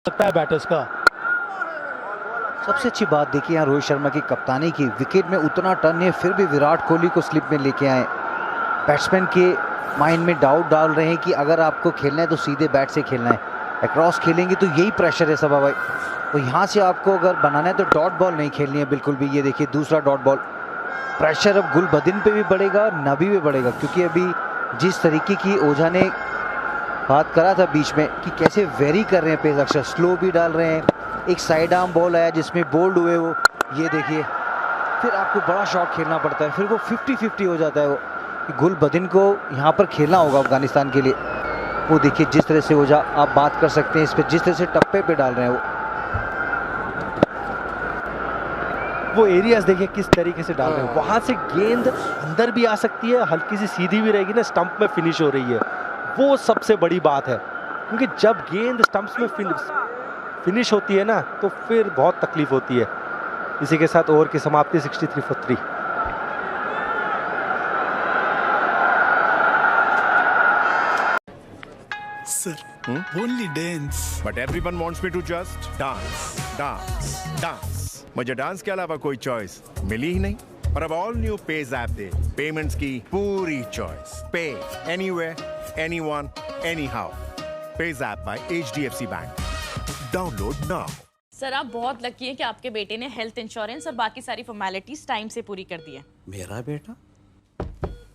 सकता है बैटर्स का। सबसे अच्छी बात देखिए यहाँ रोहित शर्मा की कप्तानी की, विकेट में उतना टर्न नहीं है फिर भी विराट कोहली को स्लिप में लेके आए। बैट्समैन के माइंड में डाउट डाल रहे हैं कि अगर आपको खेलना है तो सीधे बैट से खेलना है, अक्रॉस खेलेंगे तो यही प्रेशर है सबा भाई। तो यहाँ से आपको अगर बनाना है तो डॉट बॉल नहीं खेलनी है बिल्कुल भी। ये देखिए दूसरा डॉट बॉल, प्रेशर अब गुलबदीन पे भी बढ़ेगा, नबी भी बढ़ेगा, क्योंकि अभी जिस तरीके की ओझा ने बात करा था बीच में कि कैसे वेरी कर रहे हैं पेस अक्षर, स्लो भी डाल रहे हैं। एक साइड आर्म बॉल आया जिसमें बोल्ड हुए वो, ये देखिए फिर आपको बड़ा शॉट खेलना पड़ता है, फिर वो 50-50 हो जाता है। वो गुलबदीन को यहाँ पर खेलना होगा अफगानिस्तान के लिए। वो देखिए जिस तरह से ओझा आप बात कर सकते हैं इस पर, जिस तरह से टप्पे पे डाल रहे हैं वो एरियाज देखिए किस तरीके से डाल रहे हैं। वहां से गेंद अंदर भी आ सकती है, हल्की सी सीधी भी रहेगी ना, स्टंप में फिनिश हो रही है, वो सबसे बड़ी बात है। क्योंकि जब गेंद स्टंप्स में फिनिश होती है ना तो फिर बहुत तकलीफ होती है। इसी के साथ ओवर की समाप्ति 63 for 3। Sir, only dance. But everyone wants me to just dance, dance, dance. मुझे डांस के अलावा कोई चॉइस मिली ही नहीं। और अब ऑल न्यू पेज ऐप दे पेमेंट्स की पूरी choice. Pay anywhere, anyone, anyhow. Page app by HDFC bank. Download now. Sir आप बहुत लकी हैं कि आपके बेटे ने हेल्थ इंश्योरेंस और बाकी सारी फॉर्मेलिटीज टाइम से पूरी कर दी है। मेरा बेटा?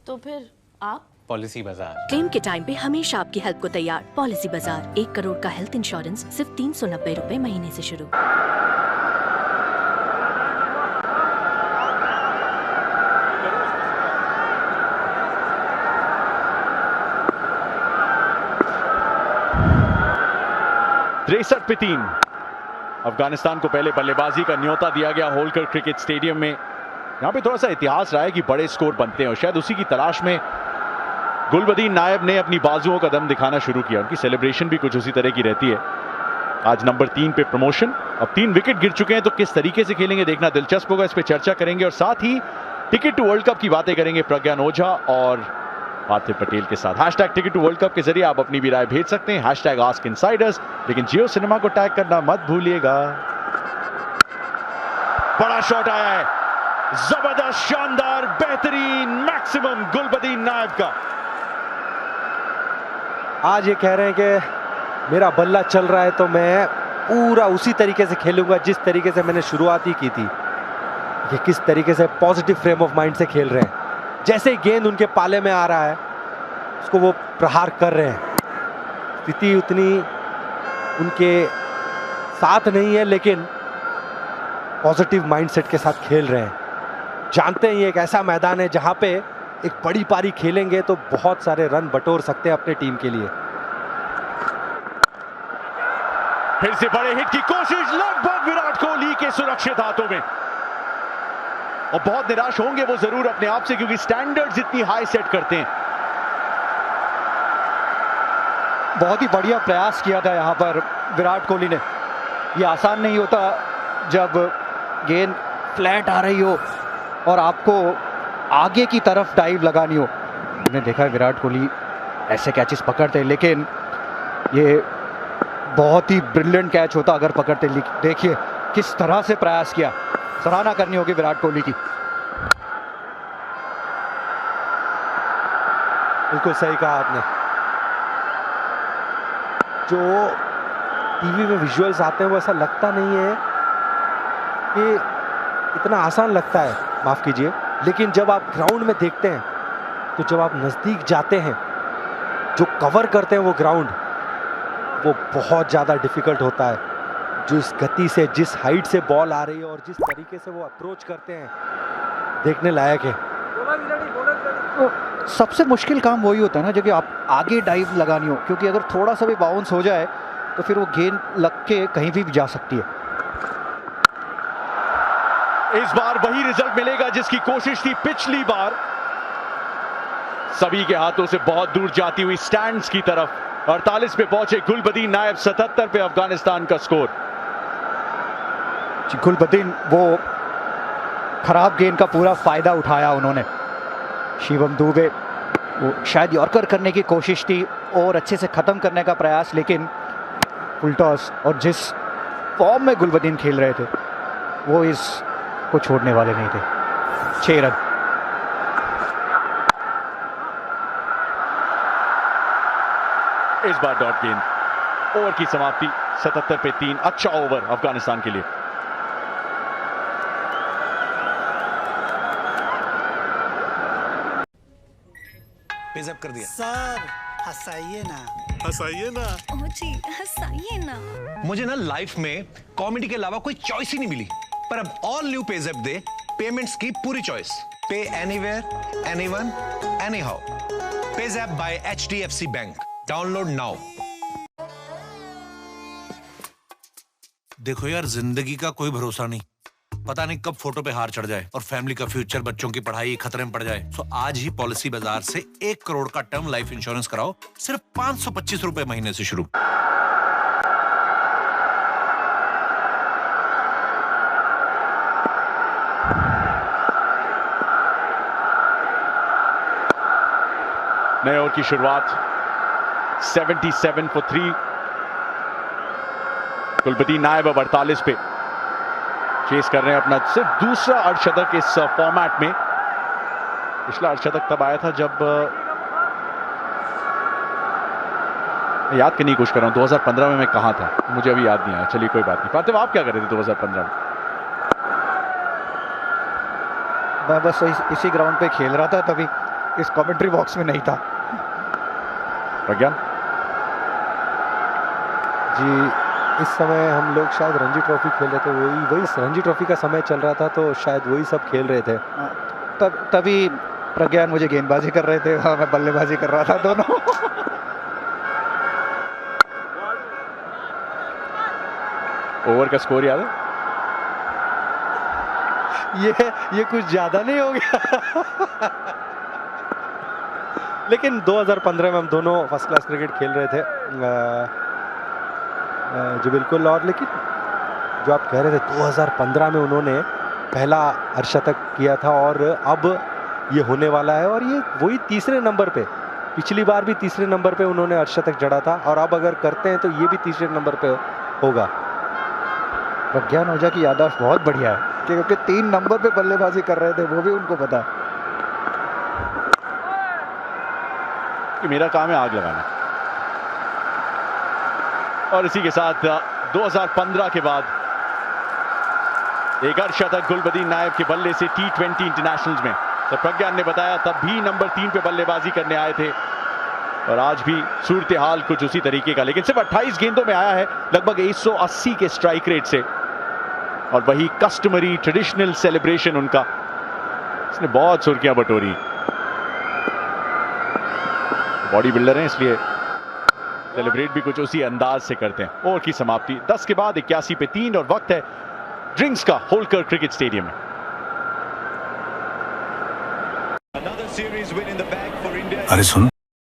तो फिर आप? पॉलिसी बाजार। क्लेम के टाइम पे हमेशा आपकी हेल्प को तैयार। पॉलिसी बाजार, 1 करोड़ का हेल्थ इंश्योरेंस सिर्फ 390 रुपए महीने से शुरू। तिरसठ पे 3। अफगानिस्तान को पहले बल्लेबाजी का न्योता दिया गया होलकर क्रिकेट स्टेडियम में। यहां पे थोड़ा सा इतिहास रहा है कि बड़े स्कोर बनते हैं और शायद उसी की तलाश में गुलबदीन नायब ने अपनी बाजुओं का दम दिखाना शुरू किया। उनकी सेलिब्रेशन भी कुछ उसी तरह की रहती है। आज नंबर 3 पे प्रमोशन। अब 3 विकेट गिर चुके हैं तो किस तरीके से खेलेंगे देखना दिलचस्प होगा। इस पे चर्चा करेंगे और साथ ही टिकट टू वर्ल्ड कप की बातें करेंगे प्रज्ञान ओझा और पार्थिव पटेल के साथ। Hashtag ticket to world cup के जरिए आप अपनी भी राय भेज सकते हैं। हैशटैग आस्क इनसाइडर्स, लेकिन जियो सिनेमा को टैग करना मत भूलिएगा। बड़ा शॉट आया है, जबरदस्त, शानदार, बेहतरीन, मैक्सिमम गुलबदीन नायब का। आज ये कह रहे हैं कि मेरा बल्ला चल रहा है तो मैं पूरा उसी तरीके से खेलूंगा जिस तरीके से मैंने शुरुआत ही की थी। ये किस तरीके से पॉजिटिव फ्रेम ऑफ माइंड से खेल रहे हैं। जैसे ही गेंद उनके पाले में आ रहा है उसको वो प्रहार कर रहे हैं। स्थिति उतनी उनके साथ नहीं है लेकिन पॉजिटिव माइंडसेट के साथ खेल रहे हैं। जानते हैं ये एक ऐसा मैदान है जहां पे एक बड़ी पारी खेलेंगे तो बहुत सारे रन बटोर सकते हैं अपने टीम के लिए। फिर से बड़े हिट की कोशिश, लगभग विराट कोहली के सुरक्षित हाथों में। और बहुत निराश होंगे वो जरूर अपने आप से, क्योंकि स्टैंडर्ड्स इतनी हाई सेट करते हैं। बहुत ही बढ़िया प्रयास किया था यहाँ पर विराट कोहली ने। ये आसान नहीं होता जब गेंद फ्लैट आ रही हो और आपको आगे की तरफ डाइव लगानी हो। हमने देखा है विराट कोहली ऐसे कैचेस पकड़ते हैं, लेकिन ये बहुत ही ब्रिलियंट कैच होता अगर पकड़ते। देखिए किस तरह से प्रयास किया, सराहना करनी होगी विराट कोहली की। बिल्कुल सही कहा आपने। जो टीवी में विजुअल्स आते हैं वो ऐसा लगता नहीं है कि इतना आसान लगता है, माफ कीजिए, लेकिन जब आप ग्राउंड में देखते हैं तो जब आप नजदीक जाते हैं जो कवर करते हैं वो ग्राउंड, वो बहुत ज्यादा डिफिकल्ट होता है। जिस गति से, जिस हाइट से बॉल आ रही है और जिस तरीके से वो अप्रोच करते हैं, देखने लायक है। तो सबसे मुश्किल काम वही होता है ना जब आप आगे डाइव लगानी हो, क्योंकि अगर थोड़ा सा भी बाउंस हो जाए तो फिर वो गेंद लग के कहीं भी जा सकती है। इस बार वही रिजल्ट मिलेगा जिसकी कोशिश थी पिछली बार। सभी के हाथों से बहुत दूर जाती हुई स्टैंड्स की तरफ 48 पे पहुंचे गुलबदीन नायब। 77 पे अफगानिस्तान का स्कोर। गुलबदीन वो खराब गेंद का पूरा फायदा उठाया उन्होंने। शिवम दुबे वो शायद यॉर्कर करने की कोशिश थी और अच्छे से खत्म करने का प्रयास, लेकिन फुल टॉस, और जिस फॉर्म में गुलबदीन खेल रहे थे वो इसको छोड़ने वाले नहीं थे। 6 रन। इस बार डॉट गेंद। ओवर की समाप्ति 77 पे 3। अच्छा ओवर अफगानिस्तान के लिए। पेज़ैप कर दिया। सर हंसाइए ना। हंसाइए ना। ओ जी हंसाइए ना। मुझे ना लाइफ में कॉमेडी के अलावा कोई चॉइस ही नहीं मिली, पर अब ऑल न्यू पेज़ैप दे पेमेंट्स की पूरी choice. Pay anywhere, anyone, anyhow. PayZapp by HDFC bank. Download now. देखो यार, जिंदगी का कोई भरोसा नहीं, पता नहीं कब फोटो पे हार चढ़ जाए और फैमिली का फ्यूचर, बच्चों की पढ़ाई खतरे में पड़ जाए। तो आज ही पॉलिसी बाजार से 1 करोड़ का टर्म लाइफ इंश्योरेंस कराओ, सिर्फ 525 रुपए महीने से शुरू। नए ओवर की शुरुआत 77 for 3। गुलबदीन नायब अब 48 पे चेस कर रहे हैं अपना सिर्फ दूसरा अर्धशतक इस फॉर्मेट में। पिछला अर्धशतक तब आया था जब याद करने की कोशिश कर रहा हूं 2015 में मैं कहां था, मुझे अभी याद नहीं आया। चलिए कोई बात नहीं। पार्थिव, आप क्या कर रहे थे 2015 में? मैं बस इसी ग्राउंड पे खेल रहा था, तभी इस कमेंट्री बॉक्स में नहीं था। प्रज्ञान जी, इस समय हम लोग शायद रणजी ट्रॉफी खेल रहे थे। वही रणजी ट्रॉफी का समय चल रहा था, तो शायद वही सब खेल रहे थे। तभी प्रज्ञान मुझे गेंदबाजी कर रहे थे, हाँ मैं बल्लेबाजी कर रहा था, दोनों। ओवर का स्कोर याद है? ये कुछ ज्यादा नहीं हो गया। लेकिन 2015 में हम दोनों फर्स्ट क्लास क्रिकेट खेल रहे थे जी बिल्कुल। और लेकिन जो आप कह रहे थे 2015 में उन्होंने पहला अर्धशतक किया था, और अब ये होने वाला है, और ये वही तीसरे नंबर पे। पिछली बार भी तीसरे नंबर पे उन्होंने अर्धशतक जड़ा था, और अब अगर करते हैं तो ये भी तीसरे नंबर पे होगा। प्रज्ञान ओझा की याददाश्त बहुत बढ़िया है, क्योंकि 3 नंबर पे बल्लेबाजी कर रहे थे, वो भी उनको पता है कि मेरा काम है आग लगाना। और इसी के साथ 2015 के बाद एक अर्धशतक गुलबदीन नायब के बल्ले से T20 इंटरनेशनल्स में। तो प्रज्ञान ने बताया तब भी नंबर 3 पे बल्लेबाजी करने आए थे, और आज भी सूरत हाल कुछ उसी तरीके का, लेकिन सिर्फ 28 गेंदों में आया है, लगभग 180 के स्ट्राइक रेट से। और वही कस्टमरी ट्रेडिशनल सेलिब्रेशन उनका, इसने बहुत सुर्खियां बटोरी। बॉडी बिल्डर हैं, इसलिए सेलिब्रेट भी कुछ उसी अंदाज से करते हैं। ओवर की समाप्ति 10 के बाद 81 पे 3, और वक्त है ड्रिंक्स का होलकर क्रिकेट स्टेडियम में। अरे सुन,